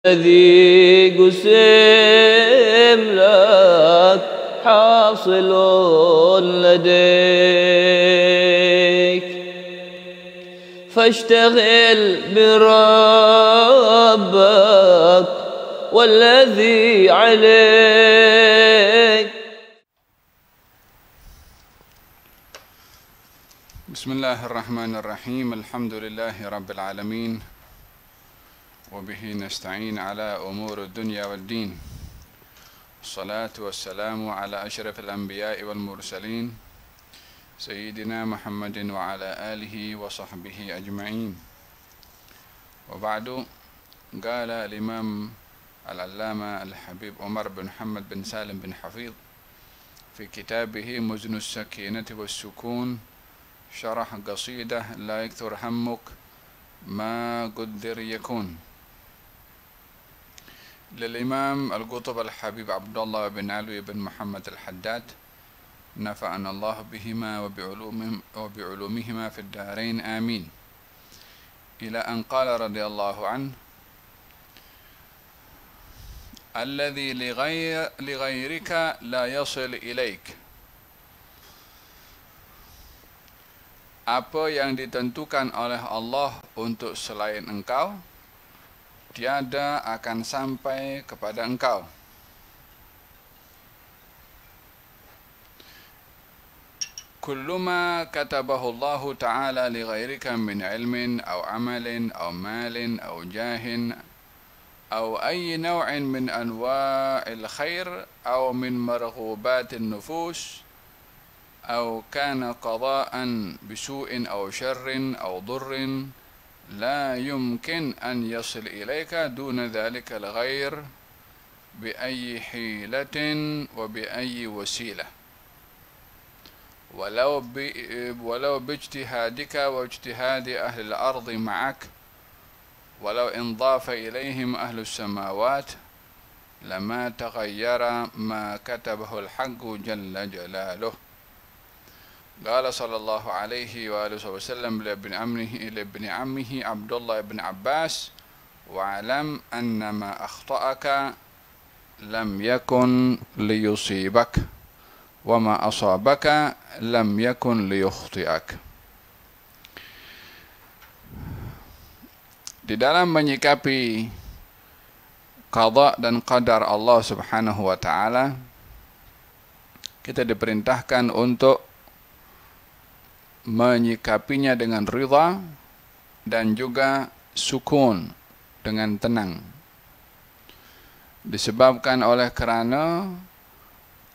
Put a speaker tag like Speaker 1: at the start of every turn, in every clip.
Speaker 1: الذي قسم لك حاصل لديك فاشتغل بربك والذي عليك.
Speaker 2: بسم الله الرحمن الرحيم. الحمد لله رب العالمين وبه نستعين على أمور الدنيا والدين. الصلاة والسلام على أشرف الأنبياء والمرسلين سيدنا محمد وعلى آله وصحبه أجمعين. وبعد، قال الإمام العلامة الحبيب عمر بن محمد بن سالم بن حفيظ في كتابه مزن السكينة والسكون شرح قصيدة لا يكثر همك ما قدر يكون للإمام القطب الحبيب عبد الله بن علوي بن محمد الحداد، نفعنا الله بهما وبعلومهما في الدارين آمين، إلى أن قال رضي الله عنه: الذي لغيرك لا يصل إليك. Apa yang ditentukan oleh Allah untuk selain engkau, tiada akan sampai kepada engkau. Kullu ma katabahu Allah Ta'ala li ghairika min ilmin aw amalin aw malin aw jahin aw ayyi naw'in min anwa'il khair aw min marghubatin nufus أو كان قضاء بسوء أو شر أو ضر لا يمكن أن يصل إليك دون ذلك الغير بأي حيلة وبأي وسيلة، ولو باجتهادك واجتهاد أهل الأرض معك، ولو انضاف إليهم أهل السماوات لما تغير ما كتبه الحق جل جلاله. قال صلى الله عليه وآله وسلم لابن عمه عبد الله بن عباس: واعلم أن ما أخطأك لم يكن ليصيبك وما أصابك لم يكن ليخطئك. Di dalam menyikapi qada dan qadar Allah Subhanahu wa Ta'ala, kita diperintahkan untuk menyikapinya dengan ridha dan juga sukun, dengan tenang. Disebabkan oleh kerana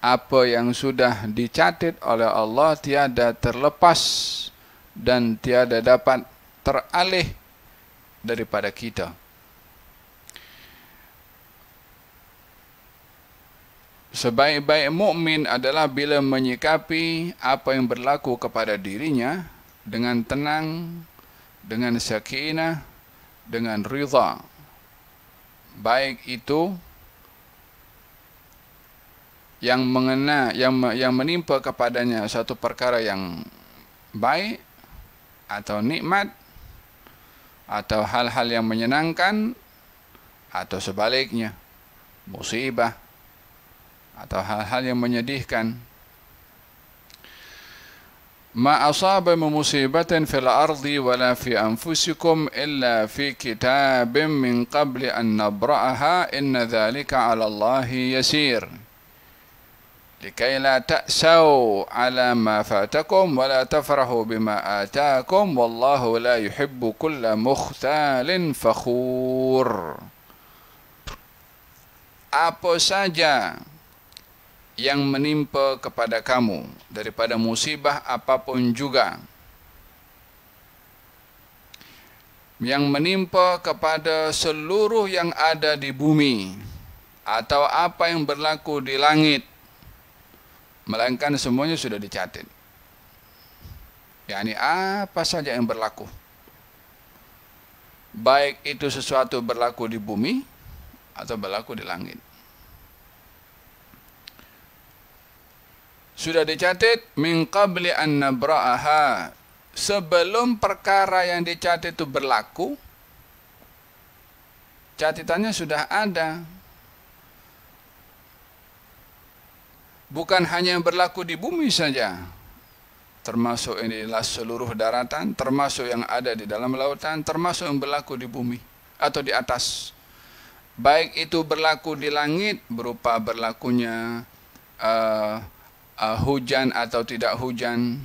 Speaker 2: apa yang sudah dicatat oleh Allah tiada terlepas dan tiada dapat teralih daripada kita. Sebaik-baik mukmin adalah bila menyikapi apa yang berlaku kepada dirinya dengan tenang, dengan sakinah, dengan ridha. Baik itu yang menimpa kepadanya satu perkara yang baik atau nikmat atau hal-hal yang menyenangkan, atau sebaliknya musibah atau hal-hal yang menyedihkan. Ma asaba musibatin fil ardi wala fi anfusikum illa fi kitabim min qabli an nabra'aha inna dhalika 'ala Allahi yasir likay la ta'saw 'ala ma fatakum wa la tafrahu bima ataakum wallahu la yuhibbu kulla mukhtalin fakhur. Apa saja yang menimpa kepada kamu daripada musibah apapun juga, yang menimpa kepada seluruh yang ada di bumi atau apa yang berlaku di langit, melainkan semuanya sudah dicatat. yakni apa saja yang berlaku, baik itu sesuatu berlaku di bumi atau berlaku di langit, sudah dicatat min qabli an nabra'aha, sebelum perkara yang dicatat itu berlaku. catatannya sudah ada. Bukan hanya yang berlaku di bumi saja, termasuk ini adalah seluruh daratan, termasuk yang ada di dalam lautan, termasuk yang berlaku di bumi atau di atas. Baik itu berlaku di langit berupa berlakunya hujan atau tidak hujan,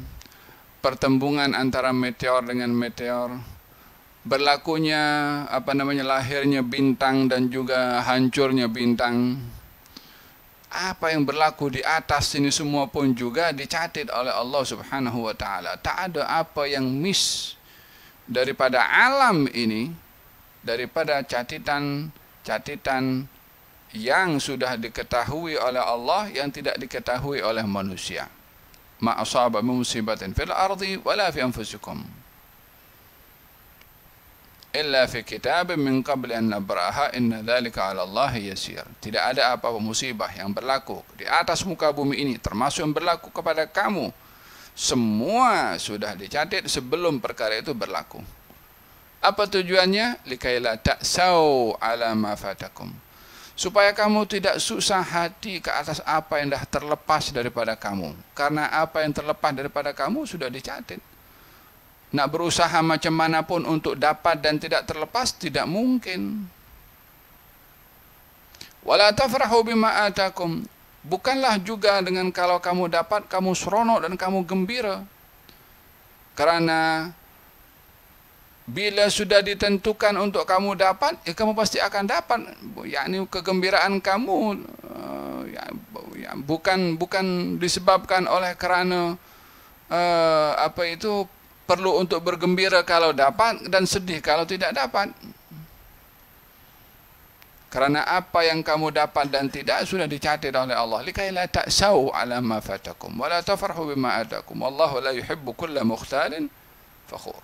Speaker 2: pertembungan antara meteor dengan meteor, berlakunya lahirnya bintang dan juga hancurnya bintang. Apa yang berlaku di atas ini semua pun juga dicatat oleh Allah Subhanahu wa taala. Tak ada apa yang miss daripada alam ini, daripada catatan yang sudah diketahui oleh Allah yang tidak diketahui oleh manusia. Ma asaba min musibatin fil ardi wala fi anfusikum illa fi kitabin min qabli an nabraha inna dzalika 'ala Allah yasir. Tidak ada apa-apa musibah yang berlaku di atas muka bumi ini, termasuk yang berlaku kepada kamu, semua sudah dicatat sebelum perkara itu berlaku. Apa tujuannya? Likaila ta'sau 'ala ma fatakum, supaya kamu tidak susah hati ke atas apa yang dah terlepas daripada kamu, karena apa yang terlepas daripada kamu sudah dicatat. Nak berusaha macam mana pun untuk dapat dan tidak terlepas tidak mungkin. Wala tafrahu bima atakum, bukanlah juga dengan kalau kamu dapat kamu seronok dan kamu gembira, karena bila sudah ditentukan untuk kamu dapat, ya kamu pasti akan dapat. Yakni kegembiraan kamu bukan disebabkan oleh kerana perlu untuk bergembira kalau dapat dan sedih kalau tidak dapat. Karena apa yang kamu dapat dan tidak sudah dicatat oleh Allah. Likai la ta'sau 'ala ma fatakum wa la tafrahu bima atakum wallahu la yuhibbu kulla mukhtalin fakhur.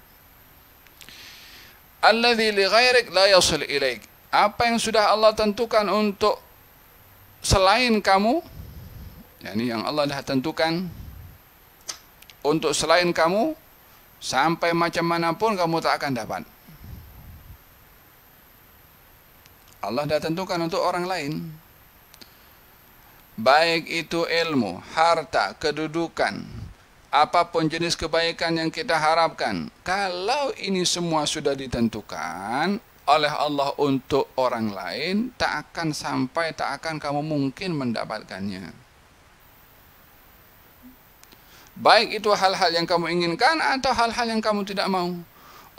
Speaker 2: Alladhi li ghairik la yasil ilaik. Apa yang sudah Allah tentukan untuk selain kamu, yakni yang Allah dah tentukan untuk selain kamu, sampai macam mana pun kamu tak akan dapat. Allah dah tentukan untuk orang lain. Baik itu ilmu, harta, kedudukan, apapun jenis kebaikan yang kita harapkan. Kalau ini semua sudah ditentukan oleh Allah untuk orang lain, tak akan kamu mungkin mendapatkannya. Baik itu hal-hal yang kamu inginkan atau hal-hal yang kamu tidak mau.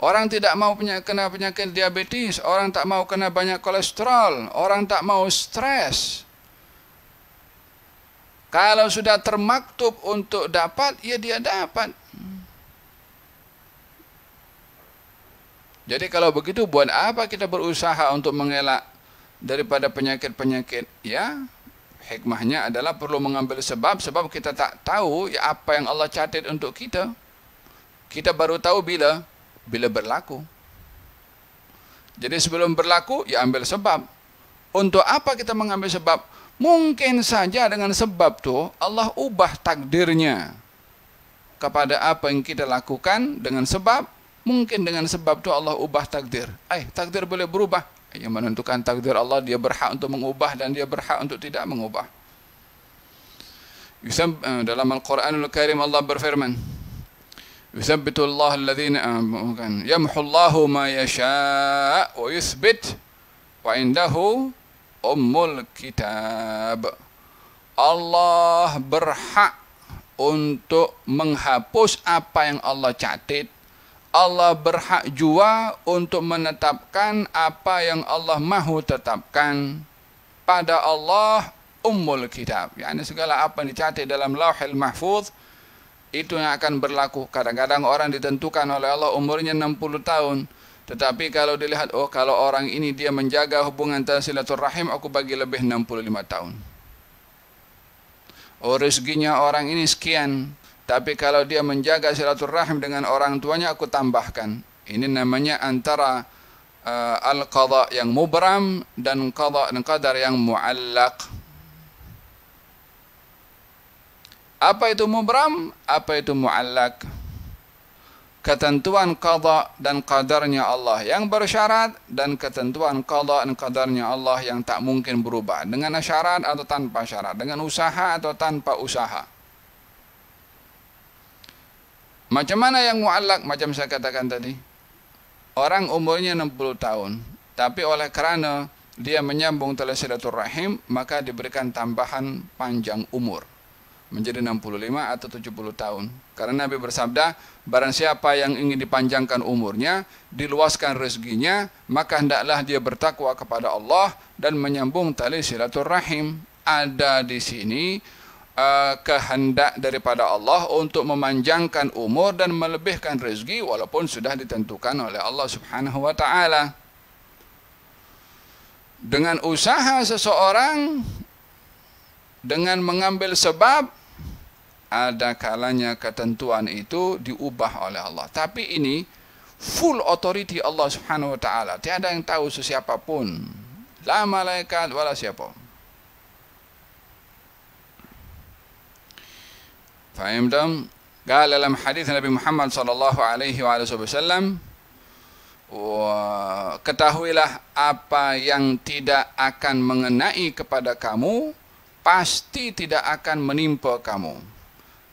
Speaker 2: Orang tidak mau kena penyakit diabetes, orang tak mau kena banyak kolesterol, orang tak mau stres. Kalau sudah termaktub untuk dapat, ya dia dapat. Jadi kalau begitu, buat apa kita berusaha untuk mengelak daripada penyakit-penyakit? Ya, hikmahnya adalah perlu mengambil sebab kita tak tahu ya apa yang Allah catat untuk kita. Kita baru tahu bila berlaku. Jadi sebelum berlaku ya ambil sebab. Untuk apa kita mengambil sebab? Mungkin saja dengan sebab tu Allah ubah takdirnya kepada apa yang kita lakukan dengan sebab. Mungkin dengan sebab tu Allah ubah takdir. Takdir boleh berubah. Yang menentukan takdir Allah, dia berhak untuk mengubah dan dia berhak untuk tidak mengubah. Dalam Al-Quranul Karim Allah berfirman, Yuthabbitullahu alladhina yamhullahu ma yasha' wa yuthbit wa indahu ummul kitab. Allah berhak untuk menghapus apa yang Allah catat. Allah berhak jua untuk menetapkan apa yang Allah mahu tetapkan. Pada Allah ummul kitab, yakni segala apa yang dicatat dalam Lauhul Mahfuz itu yang akan berlaku. Kadang-kadang orang ditentukan oleh Allah umurnya 60 tahun, tetapi kalau dilihat, kalau orang ini dia menjaga hubungan silaturahim, aku bagi lebih 65 tahun. Rezekinya orang ini sekian, tapi kalau dia menjaga silaturahim dengan orang tuanya, aku tambahkan. Ini namanya antara al-qadha yang mubram dan qadha dan qadar yang muallaq. Apa itu mubram? Apa itu muallaq? ketentuan qada dan qadarnya Allah yang bersyarat dan ketentuan qada dan qadarnya Allah yang tak mungkin berubah, dengan syarat atau tanpa syarat, dengan usaha atau tanpa usaha. Macam mana yang mu'allaq? Macam saya katakan tadi, orang umurnya 60 tahun, tapi oleh kerana dia menyambung tali silaturahim, maka diberikan tambahan panjang umur menjadi 65 atau 70 tahun. Karena Nabi bersabda, barang siapa yang ingin dipanjangkan umurnya, diluaskan rezekinya, maka hendaklah dia bertakwa kepada Allah dan menyambung tali silaturahim. Ada di sini kehendak daripada Allah untuk memanjangkan umur dan melebihkan rezeki, walaupun sudah ditentukan oleh Allah Subhanahu wa taala. Dengan usaha seseorang, dengan mengambil sebab, ada kalanya ketentuan itu diubah oleh Allah. Tapi ini full authority Allah Subhanahu wa taala. Tiada yang tahu sesiapa pun, la malaikat wala siapa. Fahimtum? Qala dalam hadis Nabi Muhammad sallallahu alaihi wasallam, ketahuilah apa yang tidak akan mengenai kepada kamu pasti tidak akan menimpa kamu,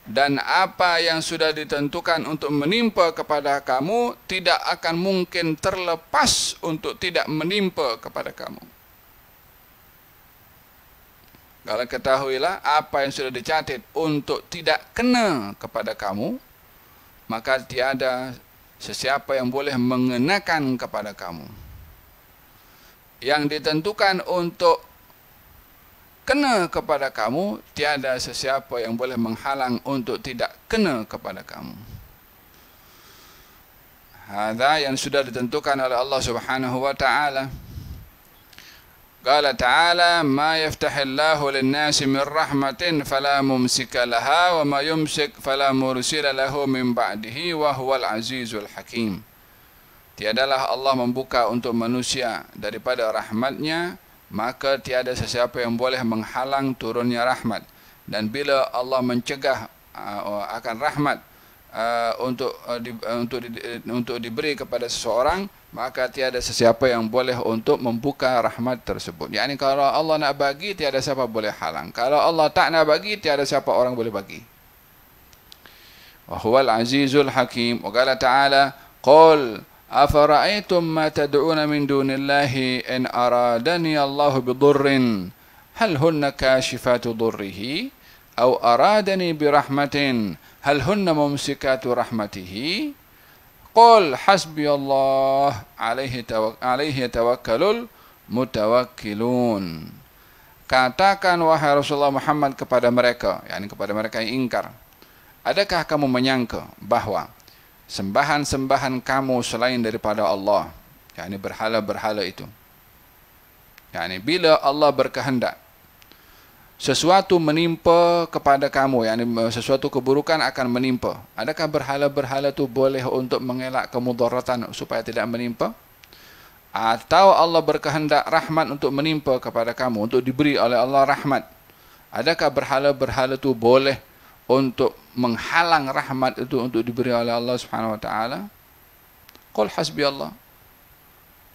Speaker 2: dan apa yang sudah ditentukan untuk menimpa kepada kamu tidak akan mungkin terlepas untuk tidak menimpa kepada kamu. Kalau ketahuilah apa yang sudah dicatat untuk tidak kena kepada kamu, maka tiada sesiapa yang boleh mengenakan kepada kamu. Yang ditentukan untuk kena kepada kamu, tiada sesiapa yang boleh menghalang untuk tidak kena kepada kamu. Hadza yang sudah ditentukan oleh Allah Subhanahu wa taala. Qala ta'ala, ma yaftahillahu lin-nasi min rahmatin fala mumsika laha wa ma yumsik fala mursila lahu min ba'dihi wa huwal azizul hakim. Tiadalah Allah membuka untuk manusia daripada rahmatnya, maka tiada sesiapa yang boleh menghalang turunnya rahmat. Dan bila Allah mencegah akan rahmat untuk diberi kepada seseorang, maka tiada sesiapa yang boleh untuk membuka rahmat tersebut. Yani kalau Allah nak bagi, tiada siapa boleh halang. Kalau Allah tak nak bagi, tiada siapa orang boleh bagi. Wa huwal azizul hakim. Wa qala ta'ala, qul afara'aytum ma tad'una min dunillahi in aradani Allahu bidurrin hal hunna kashifatu durrihi aw aradani birahmatin hal hunna mumsikatu rahmatihi. Qul hasbiyallah alaihi tawakkalul mutawakkilun. Katakan wahai Rasulullah Muhammad kepada mereka, yakni kepada mereka yang ingkar, adakah kamu menyangka bahwa sembahan-sembahan kamu selain daripada Allah, yakni berhala-berhala itu, yakni bila Allah berkehendak sesuatu menimpa kepada kamu, yakni sesuatu keburukan akan menimpa, adakah berhala-berhala itu boleh untuk mengelak kemudaratan supaya tidak menimpa? Atau Allah berkehendak rahmat untuk menimpa kepada kamu, untuk diberi oleh Allah rahmat, adakah berhala-berhala itu boleh untuk menghalang rahmat itu untuk diberi oleh Allah Subhanahu wa taala? Qul hasbiyallah,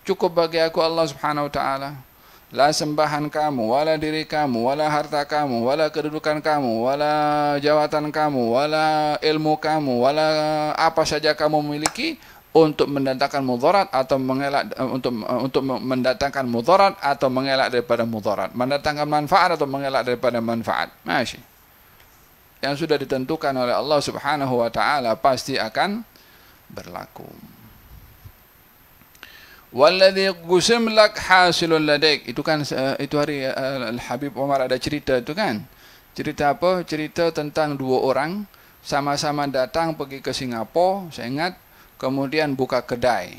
Speaker 2: cukup bagi aku Allah Subhanahu wa taala. La sembahan kamu, wala diri kamu, wala harta kamu, wala kedudukan kamu, wala jawatan kamu, wala ilmu kamu, wala apa saja kamu miliki untuk mendatangkan mudarat atau mengelak, untuk mendatangkan mudarat atau mengelak daripada mudarat, mendatangkan manfaat atau mengelak daripada manfaat. Masih yang sudah ditentukan oleh Allah Subhanahu wa taala pasti akan berlaku. Walladzi qusim lak hasilun ladaik. Itu kan itu hari Al-Habib Umar ada cerita itu kan. Cerita apa? Cerita tentang dua orang sama-sama datang pergi ke Singapura, saya ingat, kemudian buka kedai.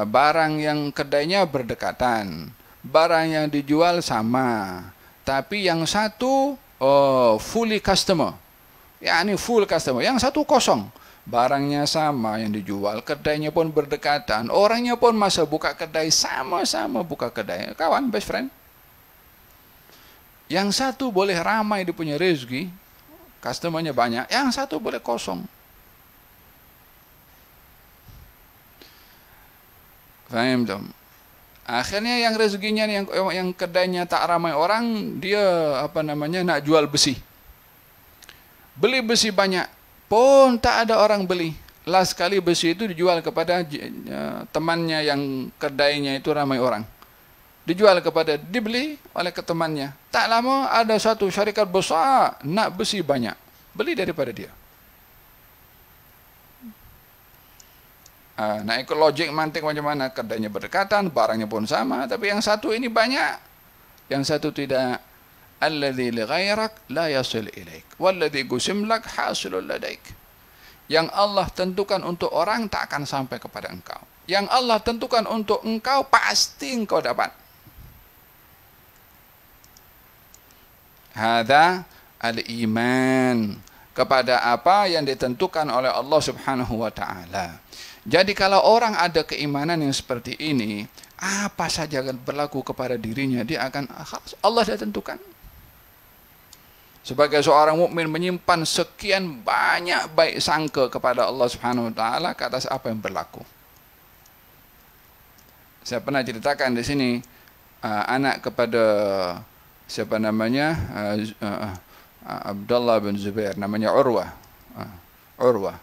Speaker 2: Barang yang kedainya berdekatan, barang yang dijual sama, tapi yang satu fully customer, yakni full customer, yang satu kosong. Barangnya sama yang dijual, kedainya pun berdekatan, orangnya pun masa buka kedai sama-sama buka kedai, kawan, best friend. Yang satu boleh ramai dia punya rezeki, customernya banyak, yang satu boleh kosong. Faham tu? Akhirnya yang rezekinya yang kedainya tak ramai orang, dia nak jual besi. Beli besi banyak pun tak ada orang beli. Last kali besi itu dijual kepada temannya yang kedainya itu ramai orang. Dibeli oleh temannya. Tak lama ada satu syarikat besar nak besi banyak, beli daripada dia. Nak ikut logik mantik macam mana? Kedainya berdekatan, barangnya pun sama, tapi yang satu ini banyak, yang satu tidak. Alladzi li ghairak la yasil ilaik, walladzi qusim lak hasilul ladaik. Yang Allah tentukan untuk orang tak akan sampai kepada engkau. Yang Allah tentukan untuk engkau pasti engkau dapat. Hadza al-iman, kepada apa yang ditentukan oleh Allah Subhanahu wa taala. Jadi kalau orang ada keimanan yang seperti ini, apa saja akan berlaku kepada dirinya, dia akan Allah dah tentukan. Sebagai seorang mukmin menyimpan sekian banyak baik sangka kepada Allah Subhanahu wa taala ke atas apa yang berlaku. Saya pernah ceritakan di sini anak kepada siapa namanya, Abdullah bin Zubair, namanya Urwah.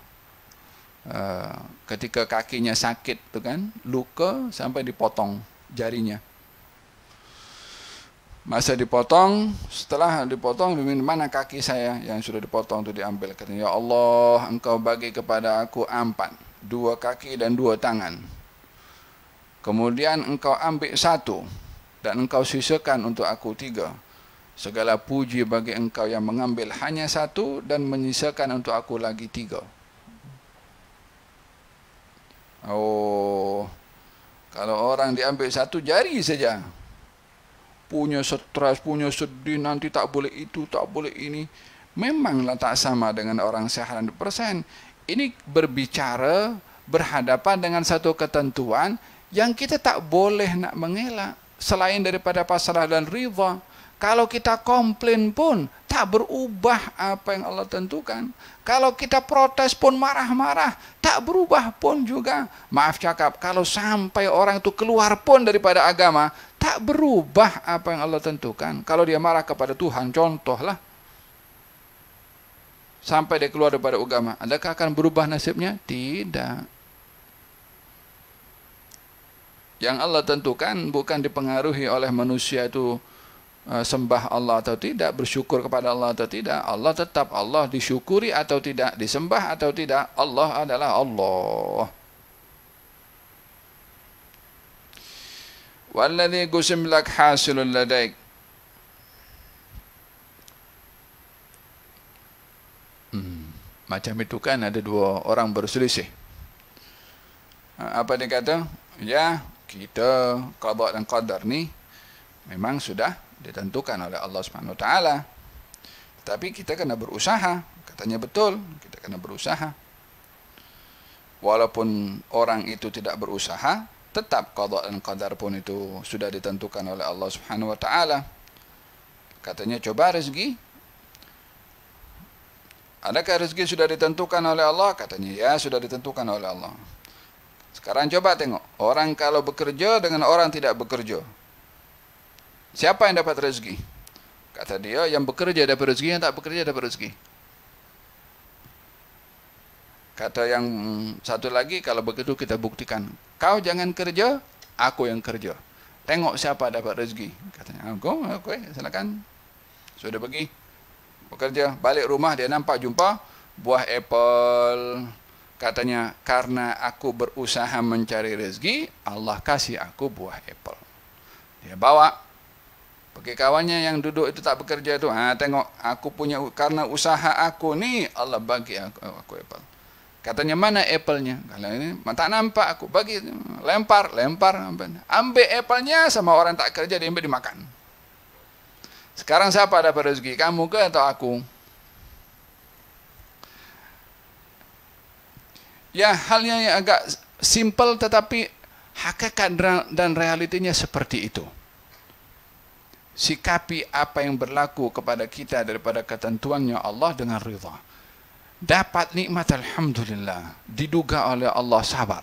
Speaker 2: Ketika kakinya sakit tu kan, luka sampai dipotong jarinya. Masa dipotong, setelah dipotong, mana kaki saya yang sudah dipotong itu diambil. Katanya, ya Allah, engkau bagi kepada aku 4, 2 kaki dan 2 tangan. Kemudian engkau ambil 1 dan engkau sisakan untuk aku 3. Segala puji bagi engkau yang mengambil hanya 1 dan menyisakan untuk aku lagi 3. Oh, kalau orang diambil 1 jari saja, punya stres, punya sedih, nanti tak boleh itu, tak boleh ini. Memanglah tak sama dengan orang sehat 100%. Ini berbicara, berhadapan dengan satu ketentuan yang kita tak boleh nak mengelak selain daripada pasrah dan ridha. Kalau kita komplain pun tak berubah apa yang Allah tentukan. Kalau kita protes pun marah-marah, tak berubah pun juga. Maaf cakap, kalau sampai orang itu keluar pun daripada agama, tak berubah apa yang Allah tentukan. Kalau dia marah kepada Tuhan, contohlah, sampai dia keluar daripada agama, adakah akan berubah nasibnya? Tidak. Yang Allah tentukan bukan dipengaruhi oleh manusia itu sembah Allah atau tidak, bersyukur kepada Allah atau tidak. Allah tetap Allah, disyukuri atau tidak, disembah atau tidak, Allah adalah Allah. Walladzi qusim lak hasilul ladaik. Macam itu kan, ada 2 orang berselisih. Apa dia kata? Ya, kita qada dan qadar ni memang sudah ditentukan oleh Allah Subhanahu wa taala. Tapi kita kena berusaha. Katanya betul, kita kena berusaha. Walaupun orang itu tidak berusaha, tetap qada dan qadar pun itu sudah ditentukan oleh Allah Subhanahu wa taala. Katanya, coba rezeki. Adakah rezeki sudah ditentukan oleh Allah? Katanya, ya, sudah ditentukan oleh Allah. Sekarang coba tengok, orang kalau bekerja dengan orang tidak bekerja, siapa yang dapat rezeki? Kata dia, yang bekerja dapat rezeki, yang tak bekerja dapat rezeki. Kata yang satu lagi, kalau begitu kita buktikan. Kau jangan kerja, aku yang kerja. Tengok siapa dapat rezeki. Katanya, aku, silakan. Sudah pergi, bekerja, balik rumah, dia nampak jumpa buah apple. Katanya, karena aku berusaha mencari rezeki, Allah kasih aku buah apple. Dia bawa, pergi kawannya yang duduk itu tak bekerja itu, tengok, aku punya, karena usaha aku ni, Allah bagi aku apple. Katanya, mana apple-nya? Kalau ini tak nampak, aku bagi, lempar, ambil apple-nya, sama orang tak kerja, dia ambil dimakan. Sekarang siapa dapat rezeki? Kamu ke atau aku? Ya, halnya yang agak simple, tetapi hakikat dan realitinya seperti itu. Sikapi apa yang berlaku kepada kita daripada ketentuannya Allah dengan ridha. Dapat nikmat, alhamdulillah, diduga oleh Allah, sabar.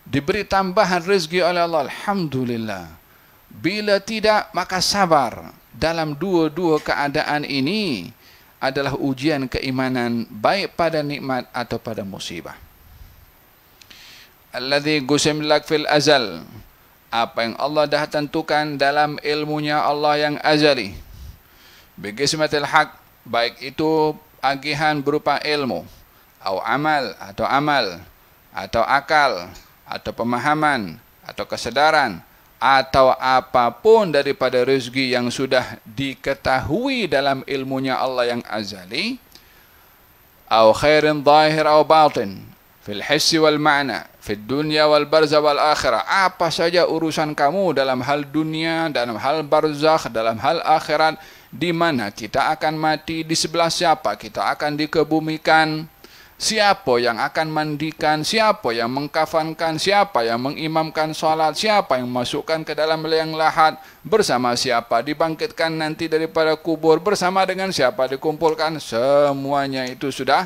Speaker 2: diberi tambahan rezeki oleh Allah, alhamdulillah. Bila tidak, maka sabar. Dalam dua-dua keadaan ini adalah ujian keimanan, baik pada nikmat atau pada musibah. Alladzi qusim lak fil azal, apa yang Allah dah tentukan dalam ilmunya Allah yang azali. Biqismatil haq, baik itu agihan berupa ilmu, atau amal, atau akal, atau pemahaman, atau kesedaran, atau apapun daripada rezeki yang sudah diketahui dalam ilmunya Allah yang azali, atau khairin zahir atau batin, fil hissi wal ma'na, fil dunya wal barza wal akhirah, apa saja urusan kamu dalam hal dunia, dalam hal barzakh, dalam hal akhirat, di mana kita akan mati, di sebelah siapa kita akan dikebumikan, siapa yang akan mandikan, siapa yang mengkafankan, siapa yang mengimamkan salat, siapa yang masukkan ke dalam liang lahat, bersama siapa dibangkitkan nanti daripada kubur, bersama dengan siapa dikumpulkan, semuanya itu sudah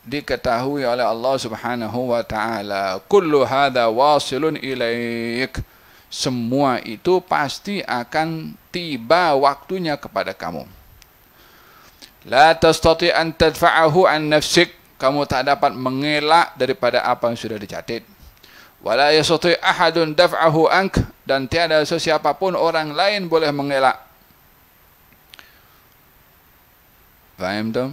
Speaker 2: diketahui oleh Allah Subhanahu wa taala. Kullu hadza wasilun ilaik, semua itu pasti akan tiba waktunya kepada kamu. La tastati an tadfa'ahu an nafsik, kamu tak dapat mengelak daripada apa yang sudah dicatat. Wala yastati ahadun daf'ahu ank, dan tiada sesiapa pun orang lain boleh mengelak. Faham tak?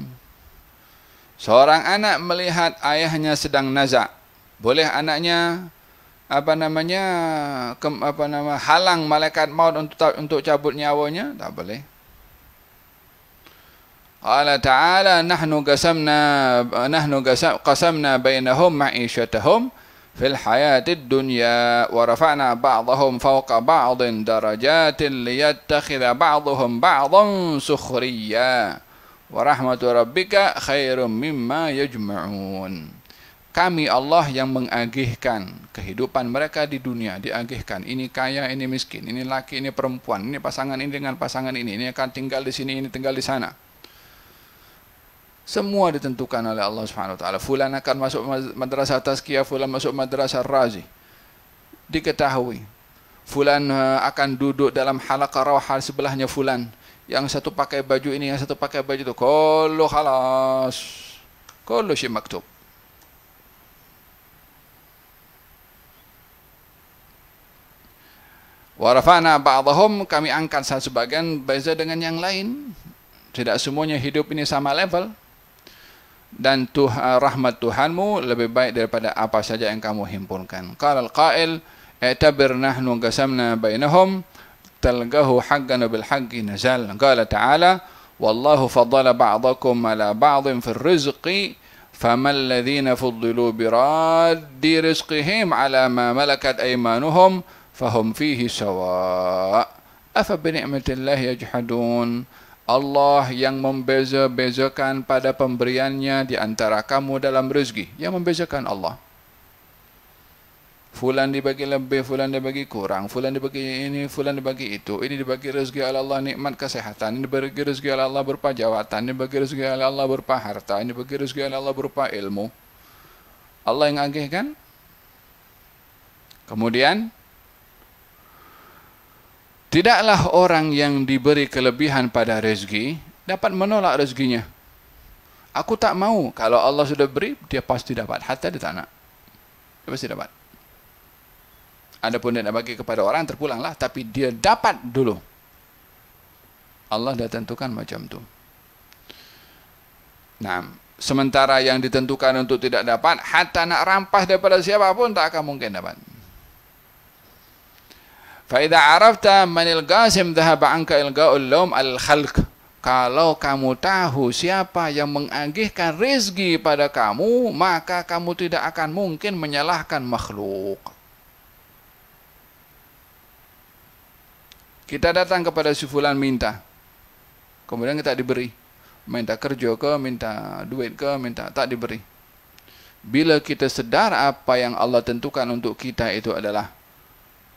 Speaker 2: Seorang anak melihat ayahnya sedang nazak, boleh anaknya halang malaikat maut untuk cabut nyawanya? Tak boleh. Allah Ta'ala nahnu qasamna bainahum ma'isyatahum fil hayatid dunya wa rafa'na ba'dahum fawqa ba'din darajatin liyattakhidha ba'dahum ba'dan sukhriya wa rahmatu rabbika khairum mimma yajma'un. Kami Allah yang mengagihkan kehidupan mereka di dunia, diagihkan. Ini kaya, ini miskin, ini laki, ini perempuan, ini pasangan ini dengan pasangan ini akan tinggal di sini, ini tinggal di sana. Semua ditentukan oleh Allah Subhanahu wa taala. Fulan akan masuk madrasah tazkiyah, fulan masuk madrasah razi. Diketahui. Fulan akan duduk dalam halaqah rawhal sebelahnya fulan. Yang satu pakai baju ini, yang satu pakai baju itu. Kullu khalas. Kullu syai' maktub. Wa rafa'na ba'dahum, kami angkat salah sebagian beza dengan yang lain. Tidak semuanya hidup ini sama level. Dan rahmat Tuhanmu lebih baik daripada apa saja yang kamu himpunkan. Qala al-qail i'tabir nahnu qasamna bainahum talgahu haqqan bil haqqi nazal. Qala ta'ala wallahu faddala ba'dakum ala ba'din fil rizqi famal ladzina fuddilu biraddi rizqihim ala ma malakat aymanuhum fahum fihi sawa afa bi ni'matillahi yajhadun. Allah yang membeza-bezakan pada pemberiannya di antara kamu dalam rezeki. Yang membezakan Allah. Fulan dibagi lebih, fulan dibagi kurang, fulan dibagi ini, fulan dibagi itu. Ini dibagi rezeki oleh Allah nikmat kesehatan, ini dibagi rezeki oleh Allah berupa jawatan, ini dibagi rezeki oleh Allah berupa harta, ini dibagi rezeki oleh Allah berupa ilmu. Allah yang agihkan. Kemudian tidaklah orang yang diberi kelebihan pada rezeki dapat menolak rezekinya. Aku tak mau. Kalau Allah sudah beri, dia pasti dapat. Hatta dia tak nak, dia pasti dapat. Adapun dia nak bagi kepada orang, terpulanglah. Tapi dia dapat dulu. Allah dah tentukan macam tu. Nah, sementara yang ditentukan untuk tidak dapat, hatta nak rampas daripada siapa pun tak akan mungkin dapat. فَإِذَا عَرَفْتَ مَنِ الْقَاسِمْ ذَهَبَ عَنْكَ إِلْقَاءُ اللَّوْمِ الْخَلْقِ. Kalau kamu tahu siapa yang mengagihkan rezeki pada kamu, maka kamu tidak akan mungkin menyalahkan makhluk. Kita datang kepada si fulan minta, kemudian kita diberi. Minta kerja ke, minta duit ke, minta, tak diberi. Bila kita sedar apa yang Allah tentukan untuk kita itu adalah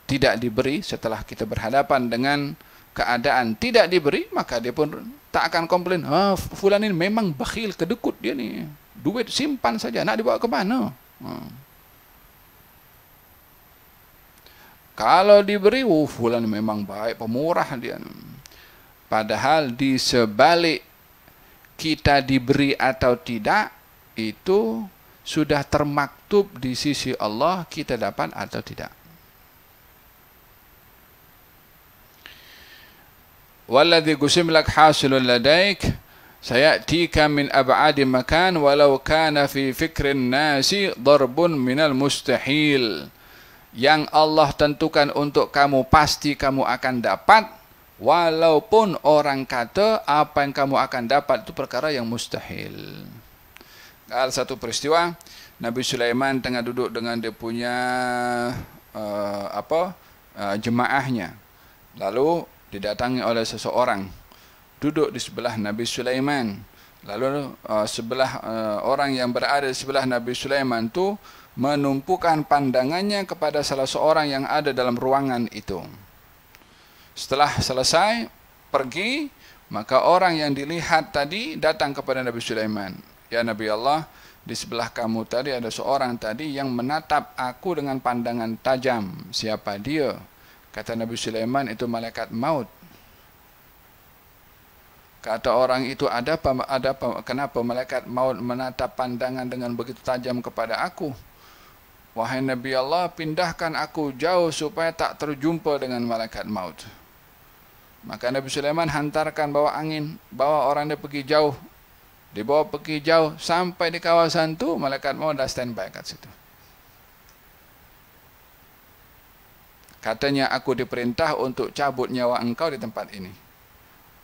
Speaker 2: tidak diberi, setelah kita berhadapan dengan keadaan tidak diberi, maka dia pun tak akan komplain. Fulan ini memang bakhil, kedekut dia ni. Duit simpan saja, nak dibawa ke mana? Kalau diberi, fulan memang baik, pemurah dia. Padahal di sebalik kita diberi atau tidak, itu sudah termaktub di sisi Allah kita dapat atau tidak. Walladzi qusim lak hasilun ladaik sayatika min ab'adi makan walau kana fi fikrin nasi darbun minal mustahil. Yang Allah tentukan untuk kamu pasti kamu akan dapat, walaupun orang kata apa yang kamu akan dapat itu perkara yang mustahil. Ada satu peristiwa, Nabi Sulaiman tengah duduk dengan dia punya jemaahnya. Lalu didatangi oleh seseorang, duduk di sebelah Nabi Sulaiman. Lalu orang yang berada di sebelah Nabi Sulaiman itu menumpukan pandangannya kepada salah seorang yang ada dalam ruangan itu. Setelah selesai pergi, maka orang yang dilihat tadi datang kepada Nabi Sulaiman. Ya Nabi Allah, di sebelah kamu tadi ada seorang tadi yang menatap aku dengan pandangan tajam. Siapa dia? Kata Nabi Sulaiman, itu malaikat maut. Kata orang itu, ada apa, kenapa malaikat maut menatap pandangan dengan begitu tajam kepada aku? Wahai Nabi Allah, pindahkan aku jauh supaya tak terjumpa dengan malaikat maut. Maka Nabi Sulaiman hantarkan bawa angin, bawa orang dia pergi jauh. Dibawa pergi jauh, sampai di kawasan itu, malaikat maut dah standby kat situ. Katanya, aku diperintah untuk cabut nyawa engkau di tempat ini.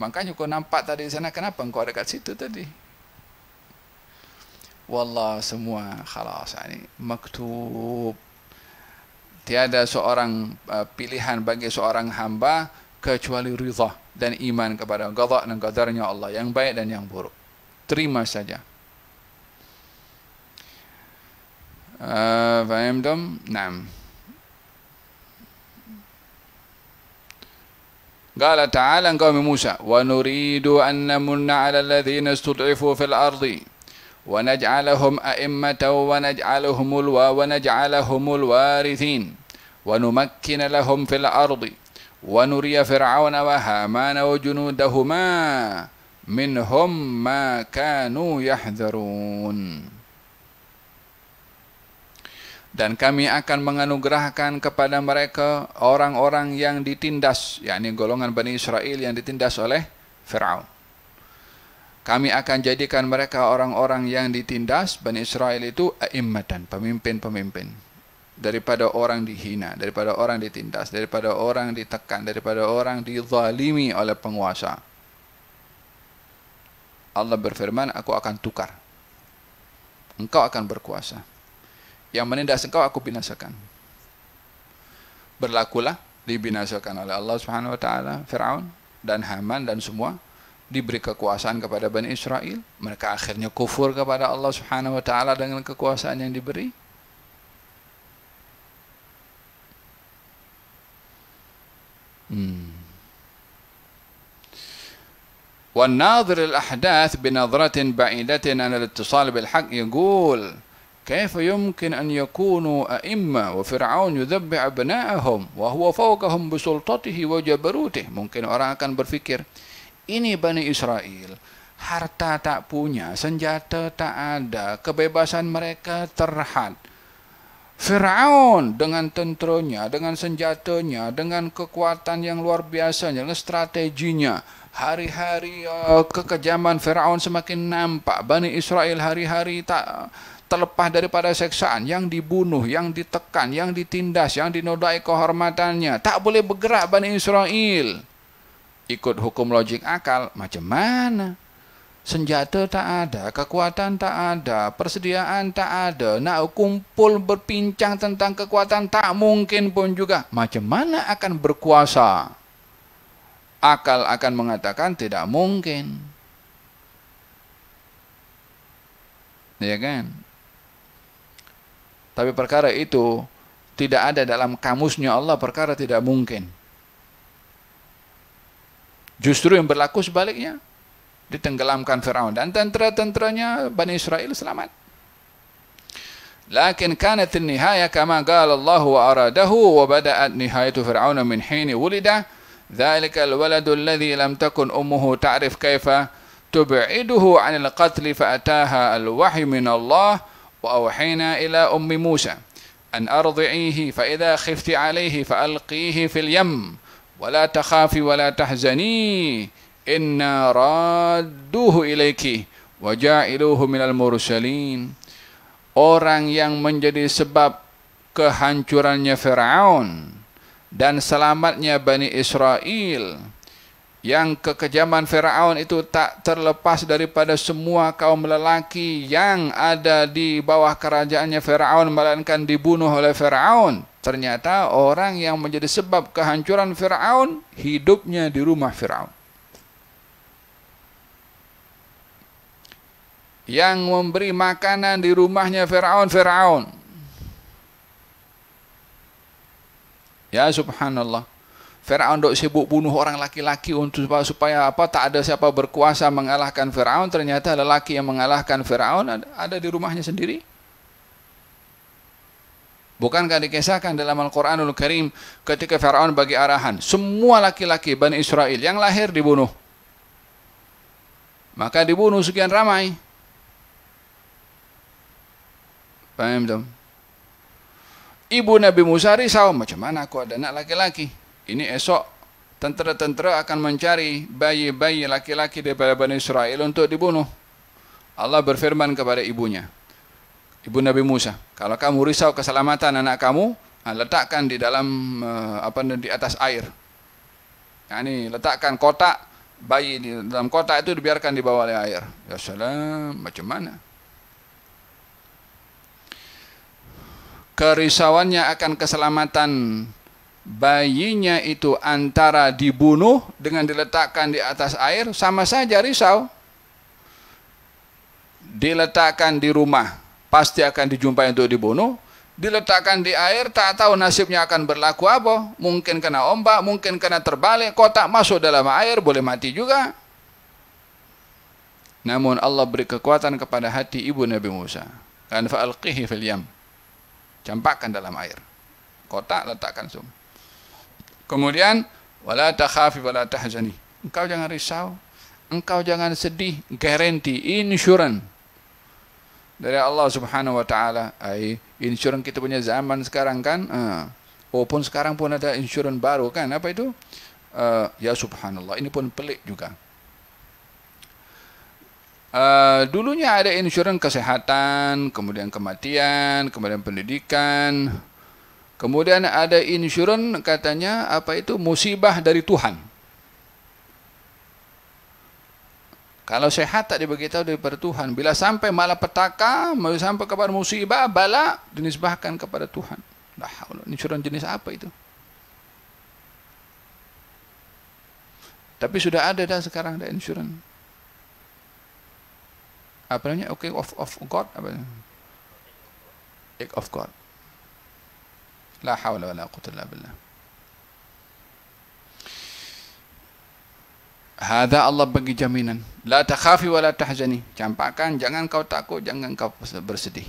Speaker 2: Makanya kau nampak tadi di sana, kenapa engkau ada kat situ tadi? Wallah, semua khalas, ini maktub. Tiada seorang pilihan bagi seorang hamba kecuali ridha dan iman kepada qada dan qadarnya Allah, yang baik dan yang buruk. Terima saja. Fahamtum? Naam. Qala ta'ala qaumi Musa, wa nuridu an namunna 'ala alladhina istud'ifu fil ardi ونجعلهم أئمة ونجعلهم الوارثين ونمكن لهم في الأرض ونري فرعون وهامان وجنودهما منهم ما كانوا يحذرون. Dan kami akan menganugerahkan kepada mereka orang-orang yang ditindas, yakni golongan Bani Israel yang ditindas oleh Fir'aun. Kami akan jadikan mereka orang-orang yang ditindas, Bani Israel itu a'immatan, pemimpin-pemimpin. Daripada orang dihina, daripada orang ditindas, daripada orang ditekan, daripada orang dizalimi oleh penguasa. Allah berfirman, aku akan tukar. Engkau akan berkuasa. Yang menindas engkau aku binasakan. Berlakulah, dibinasakan oleh Allah Subhanahu wa taala Firaun dan Haman dan semua. Diberi kekuasaan kepada Bani Israel, mereka akhirnya kufur kepada Allah Subhanahu wa taala dengan kekuasaan yang diberi. والناظر الأحداث بنظرة بعيدة عن الاتصال بالحق يقول كيف يمكن أن يكونوا أئمة وفرعون يذبح أبناءهم وهو فوقهم بسلطته وجبروته. Mungkin orang akan berfikir, ini Bani Israel, harta tak punya, senjata tak ada, kebebasan mereka terhad. Fir'aun dengan tenteranya, dengan senjatanya, dengan kekuatan yang luar biasa, dengan strateginya. Hari-hari kekejaman Fir'aun semakin nampak. Bani Israel hari-hari tak terlepas daripada seksaan, yang dibunuh, yang ditekan, yang ditindas, yang dinodai kehormatannya. Tak boleh bergerak Bani Israel. Ikut hukum logik akal, macam mana? Senjata tak ada, kekuatan tak ada, persediaan tak ada, nak kumpul berbincang tentang kekuatan tak mungkin pun juga. Macam mana akan berkuasa? Akal akan mengatakan tidak mungkin. Ya kan? Tapi perkara itu tidak ada dalam kamusnya Allah, perkara tidak mungkin. Justru yang berlaku sebaliknya, ditenggelamkan Firaun dan tentera-tenteranya Bani Israel selamat. لكن كانت النهاية كما قال الله وأراده وبدأت نهاية فرعون من حين ولد ذلك الولد الذي لم تكن أمه تعرف كيف تبعده عن القتل فأتاها الوحي من الله وأوحينا إلى أم موسى أن أرضعيه فإذا خفت عليه فألقيه في اليم ولا تخافي ولا تحزني إنا رادوه إليك وجاعلوه من المرسلين. Orang yang menjadi sebab kehancurannya Firaun dan selamatnya Bani Israel, yang kekejaman Firaun itu tak terlepas daripada semua kaum lelaki yang ada di bawah kerajaannya Firaun, melainkan dibunuh oleh Firaun. Ternyata orang yang menjadi sebab kehancuran Firaun hidupnya di rumah Firaun. Yang memberi makanan di rumahnya Firaun. Ya subhanallah. Firaun dok sibuk bunuh orang laki-laki untuk supaya apa? Tak ada siapa berkuasa mengalahkan Firaun. Ternyata lelaki yang mengalahkan Firaun ada di rumahnya sendiri. Bukankah dikisahkan dalam Al-Quranul Karim ketika Firaun bagi arahan semua laki-laki Bani Israel yang lahir dibunuh. Maka dibunuh sekian ramai. Paham tak? Ibu Nabi Musa risau, macam mana aku ada anak laki-laki? Ini esok tentera-tentera akan mencari bayi-bayi laki-laki daripada Bani Israel untuk dibunuh. Allah berfirman kepada ibunya, ibu Nabi Musa, kalau kamu risau keselamatan anak kamu, letakkan di dalam di atas air. Yani letakkan kotak bayi di dalam kotak itu, dibiarkan di bawah oleh air. Ya salam, macam mana? Kerisauannya akan keselamatan bayinya itu antara dibunuh dengan diletakkan di atas air sama saja risau. Diletakkan di rumah pasti akan dijumpai untuk dibunuh, diletakkan di air tak tahu nasibnya akan berlaku apa, mungkin kena ombak, mungkin kena terbalik, kotak masuk dalam air boleh mati juga. Namun Allah beri kekuatan kepada hati ibu Nabi Musa, kan fa'alqihi fil yam, campakkan dalam air, kotak letakkan semua. Kemudian wala takhafi wala tahzani, engkau jangan risau, engkau jangan sedih, garanti, insurance dari Allah Subhanahu wa taala. Insurance kita punya zaman sekarang kan, walaupun sekarang pun ada insurance baru kan, apa itu? Ya subhanallah, ini pun pelik juga. Dulunya ada insurans kesehatan, kemudian kematian, kemudian pendidikan, kemudian ada insurans katanya apa itu musibah dari Tuhan. Kalau sehat tak diberitahu daripada Tuhan, bila sampai malapetaka, sampai kepada musibah, bala, dinisbahkan kepada Tuhan. Insurans jenis apa itu? Tapi sudah ada dah sekarang ada insurans. Apa namanya? Okay, of God, apa? Act of God. La haula wala quwwata illa billah. Hada Allah bagi jaminan. La takhafi wala tahzani. Campakkan, jangan kau takut, jangan kau bersedih.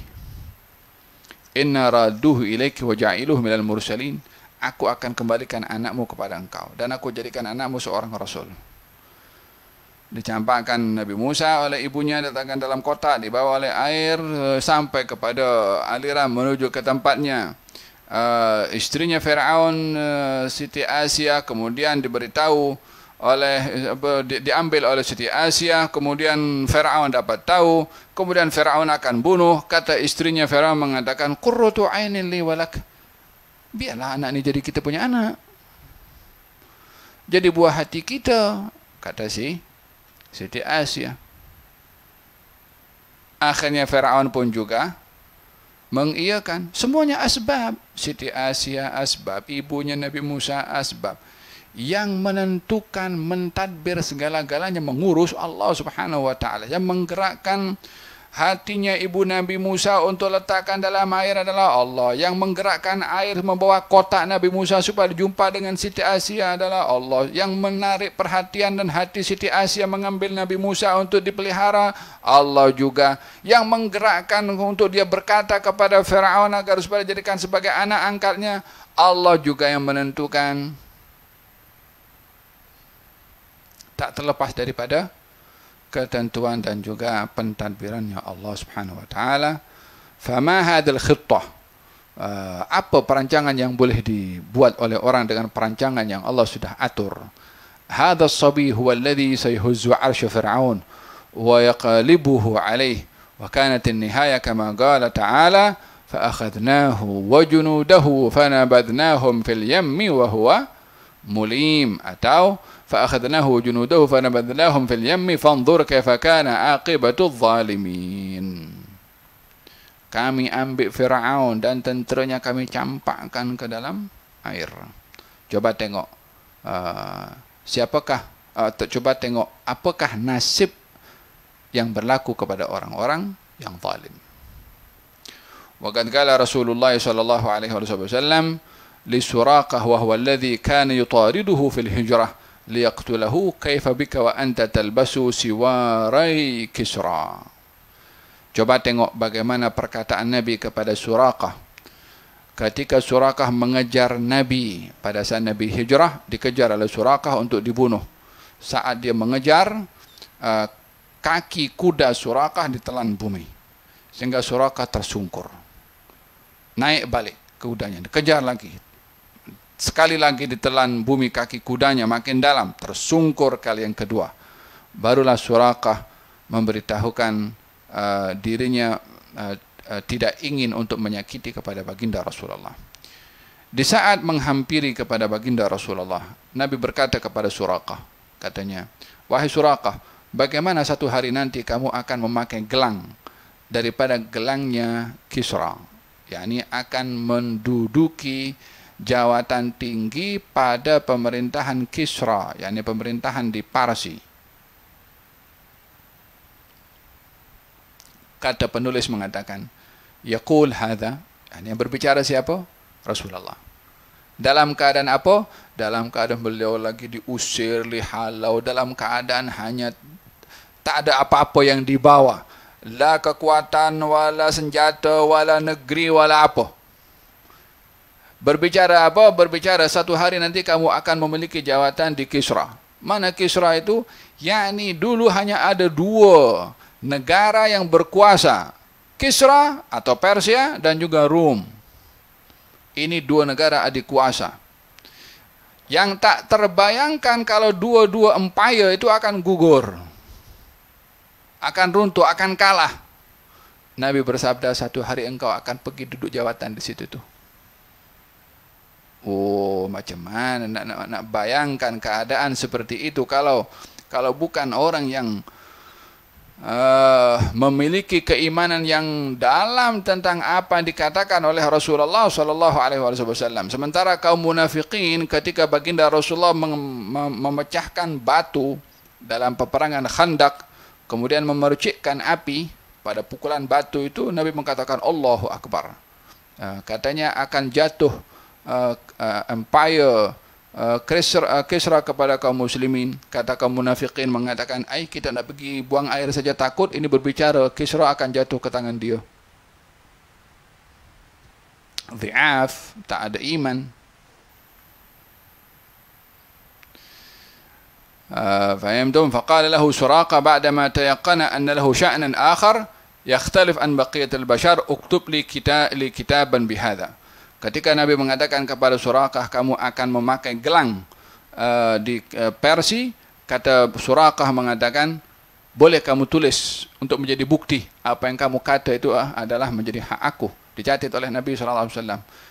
Speaker 2: Inna radduhu ilaiki wa ja'iluhu minal mursalin. Aku akan kembalikan anakmu kepada engkau dan aku jadikan anakmu seorang rasul. Dicampakkan Nabi Musa oleh ibunya, diletakkan dalam kotak, dibawa oleh air sampai kepada aliran menuju ke tempatnya. Istrinya Firaun, Siti Asia, kemudian diberitahu oleh diambil oleh Siti Asia, kemudian Firaun dapat tahu, kemudian Firaun akan bunuh. Kata istrinya Firaun mengatakan, qurratu ainin li walak, biarlah anak ini jadi kita punya anak, jadi buah hati kita, kata Siti Asia. Akhirnya Firaun pun juga mengiyakan. Semuanya asbab. Siti Asia asbab, ibunya Nabi Musa asbab. Yang menentukan, mentadbir segala-galanya, mengurus Allah Subhanahu wa taala, yang menggerakkan hatinya ibu Nabi Musa untuk letakkan dalam air adalah Allah. Yang menggerakkan air membawa kotak Nabi Musa supaya jumpa dengan Siti Asia adalah Allah. Yang menarik perhatian dan hati Siti Asia mengambil Nabi Musa untuk dipelihara, Allah juga. Yang menggerakkan untuk dia berkata kepada Fir'aun agar supaya dijadikan sebagai anak angkatnya, Allah juga yang menentukan. Tak terlepas daripada ketentuan dan juga pentadbirannya Allah Subhanahu wa taala. Fama hadzal khittah, apa perancangan yang boleh dibuat oleh orang dengan perancangan yang Allah sudah atur. Hadha as-sabi huwa alladhi sayhuzzu 'arsy fir'aun wa yaqlibuhu 'alayhi wa kanat an-nihaya kama qala ta'ala fa akhadnahu wa junudahu fanabadnahum fil yammi wa huwa mulim, atau فأخذناه وجنوده فنبذناهم في اليم فانظر كيف كان عاقبة الظالمين. Kami ambil Fir'aun dan tenteranya kami campakkan ke dalam air. Coba tengok coba tengok apakah nasib yang berlaku kepada orang-orang yang zalim. Wa qad qala Rasulullah sallallahu alaihi wasallam li Suraqah wa huwa alladhi kana yutariduhu fil hijrah liyaqtulahu kaifa bika wa anta talbasu siwarai Kisra. Coba tengok bagaimana perkataan Nabi kepada Suraqah ketika Suraqah mengejar Nabi pada saat Nabi hijrah, dikejar oleh Suraqah untuk dibunuh. Saat dia mengejar, kaki kuda Suraqah ditelan bumi sehingga Suraqah tersungkur. Naik balik kudanya, dikejar lagi. Sekali lagi ditelan bumi kaki kudanya, makin dalam, tersungkur kali yang kedua. Barulah Suraqah memberitahukan dirinya tidak ingin untuk menyakiti kepada baginda Rasulullah. Di saat menghampiri kepada baginda Rasulullah, Nabi berkata kepada Suraqah, katanya, wahai Suraqah, bagaimana satu hari nanti kamu akan memakai gelang daripada gelangnya Kisra, yakni akan menduduki jawatan tinggi pada pemerintahan Kisra, yakni pemerintahan di Parsi. Kata penulis mengatakan, yaqul hadza, yang berbicara siapa? Rasulullah. Dalam keadaan apa? Dalam keadaan beliau lagi diusir, dihalau, dalam keadaan hanya tak ada apa-apa yang dibawa, la kekuatan, wala senjata, wala negeri, wala apa. Berbicara apa? Berbicara satu hari nanti kamu akan memiliki jawatan di Kisra. Mana Kisra itu? Yakni dulu hanya ada dua negara yang berkuasa, Kisra atau Persia dan juga Rum. Ini dua negara adik kuasa. Yang tak terbayangkan kalau dua-dua empire itu akan gugur, akan runtuh, akan kalah. Nabi bersabda, satu hari engkau akan pergi duduk jawatan di situ tuh. Oh, macam mana nak bayangkan keadaan seperti itu kalau bukan orang yang memiliki keimanan yang dalam tentang apa yang dikatakan oleh Rasulullah sallallahu alaihi wasallam. Sementara kaum munafikin ketika baginda Rasulullah memecahkan batu dalam peperangan Khandaq, kemudian memercikkan api pada pukulan batu itu, Nabi mengatakan Allahu Akbar. Katanya akan jatuh empire Kisra kepada kaum muslimin. Kata kaum munafikin mengatakan, kita nak pergi buang air saja takut, ini berbicara Kisra akan jatuh ke tangan dia. Dhi'af, tak ada iman. فهمتم؟ فقال له سراقة بعدما تيقن أن له شأنا آخر يختلف عن بقية البشر اكتب لي كتابا بهذا. Ketika Nabi mengatakan kepada Suraqah, kamu akan memakai gelang di Persia, kata Suraqah mengatakan, boleh kamu tulis untuk menjadi bukti apa yang kamu kata itu adalah menjadi hak aku. Dicatat oleh Nabi SAW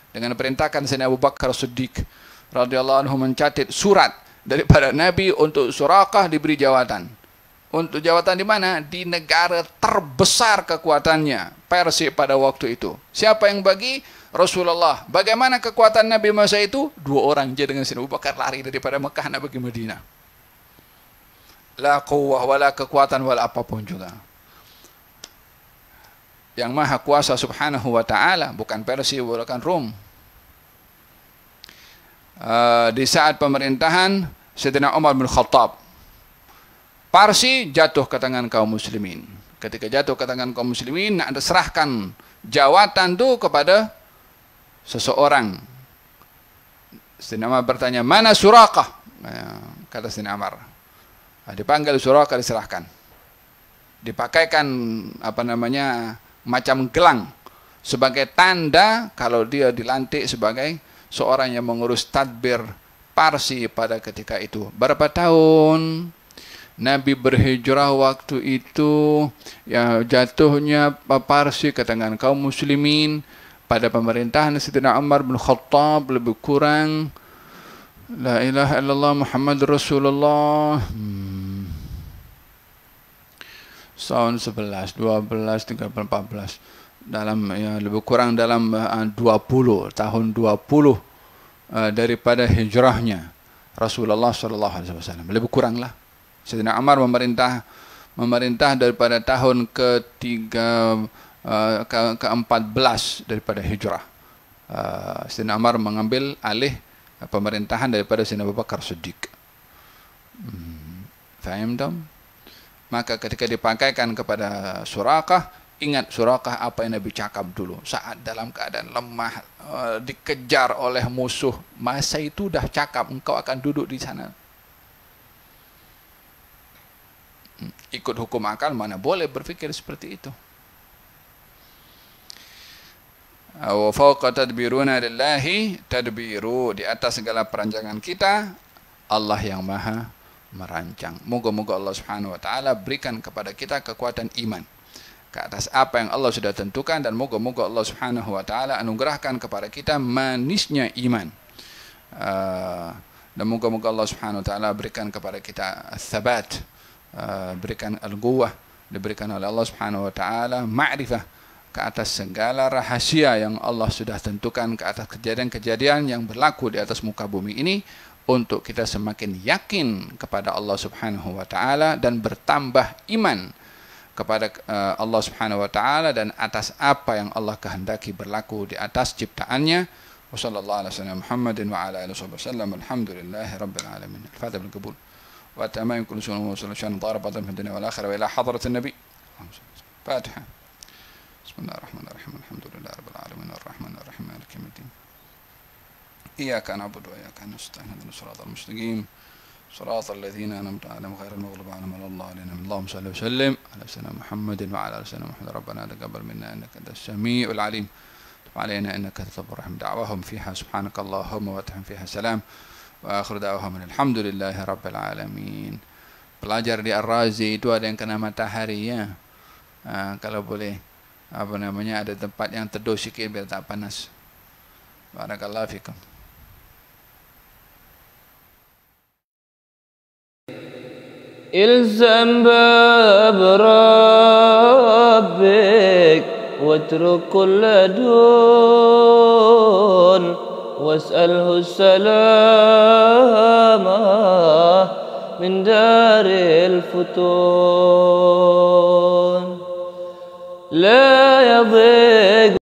Speaker 2: dengan perintahkan Sayyidina Abu Bakar Siddiq radhiyallahu anhu mencatat surat daripada Nabi untuk Suraqah diberi jawatan. Untuk jawatan di mana? Di negara terbesar kekuatannya, Persia pada waktu itu. Siapa yang bagi? Rasulullah. Bagaimana kekuatan Nabi masa itu? 2 orang je dengan Sayyidina Abu Bakar lari daripada Mekah nak pergi Madinah. La quwwah wala kekuatan wala apapun juga. yang maha kuasa subhanahu wa ta'ala, bukan Persia, bukan Rom. Di saat pemerintahan Sayyidina Umar bin Khattab, Parsi jatuh ke tangan kaum muslimin. Ketika jatuh ke tangan kaum muslimin, nak serahkan jawatan itu kepada seseorang. Sayyidina Umar bertanya, mana Suraqah? Kata Sayyidina Umar, dipanggil Suraqah, diserahkan. Dipakaikan macam gelang sebagai tanda kalau dia dilantik sebagai seorang yang mengurus tadbir Parsi pada ketika itu. Berapa tahun Nabi berhijrah waktu itu, ya jatuhnya Parsi ke tangan kaum muslimin pada pemerintahan Sayyidina Umar bin Khattab lebih kurang, la ilaha illallah Muhammad Rasulullah, tahun 11, 12, 13, 14, dalam ya lebih kurang dalam tahun 20 daripada hijrahnya Rasulullah sallallahu alaihi wasallam, lebih kurang lah. Sayyidina Umar memerintah daripada tahun ke-14 daripada hijrah. Sayyidina Umar mengambil alih pemerintahan daripada Sayyidina Abu Bakar Siddiq. Faham tak? Maka ketika dipakaikan kepada Suraqah, ingat Suraqah apa yang Nabi cakap dulu saat dalam keadaan lemah, dikejar oleh musuh. Masa itu dah cakap engkau akan duduk di sana. Ikut hukum akal mana boleh berfikir seperti itu. Wa fawqa tadbiruna lillahi tadbiru, di atas segala perancangan kita Allah yang maha merancang. Moga-moga Allah Subhanahu wa taala berikan kepada kita kekuatan iman ke atas apa yang Allah sudah tentukan, dan moga-moga Allah Subhanahu wa taala anugerahkan kepada kita manisnya iman. Dan moga-moga Allah Subhanahu wa taala berikan kepada kita tsabat, berikan al-quwwah, diberikan oleh Allah Subhanahu wa taala ma'rifah ke atas segala rahasia yang Allah sudah tentukan, ke atas kejadian-kejadian yang berlaku di atas muka bumi ini, untuk kita semakin yakin kepada Allah Subhanahu wa taala dan bertambah iman kepada Allah Subhanahu wa taala dan atas apa yang Allah kehendaki berlaku di atas ciptaannya. Wassallallahu ala sayyidina Muhammadin wa ala alihi wasallam. Alhamdulillahi rabbil alamin. Al-Fatihah bil qabul. Wa tamam kullu shay'in wa sallallahu darabatan fid dunya wal akhirah wa ila hadratin nabi. Fatiha. Bismillahirrahmanirrahim. Alhamdulillahi rabbil alamin arrahmanir rahim maliki yaumiddin. إياك نعبد وإياك نستعين اهدنا الصراط المستقيم صراط الذين أنعمت عليهم غير المغضوب عليهم ولا الضالين. اللهم صل وسلم على سيدنا محمد وعلى آل سيدنا محمد. ربنا تقبل منا إنك أنت السميع العليم، تب علينا إنك أنت التواب الرحيم. دعواهم فيها سبحانك اللهم وتحم فيها سلام وآخر دعواهم الحمد لله رب العالمين. Pelajar di Ar-Razi itu ada yang kena matahari ya. Kalau boleh ada tempat yang teduh sikit biar tak panas. Barakallahu fikum.
Speaker 1: الزم باب ربك واترك كل دون واسأله السلامة من دار الفتون. لا يضيق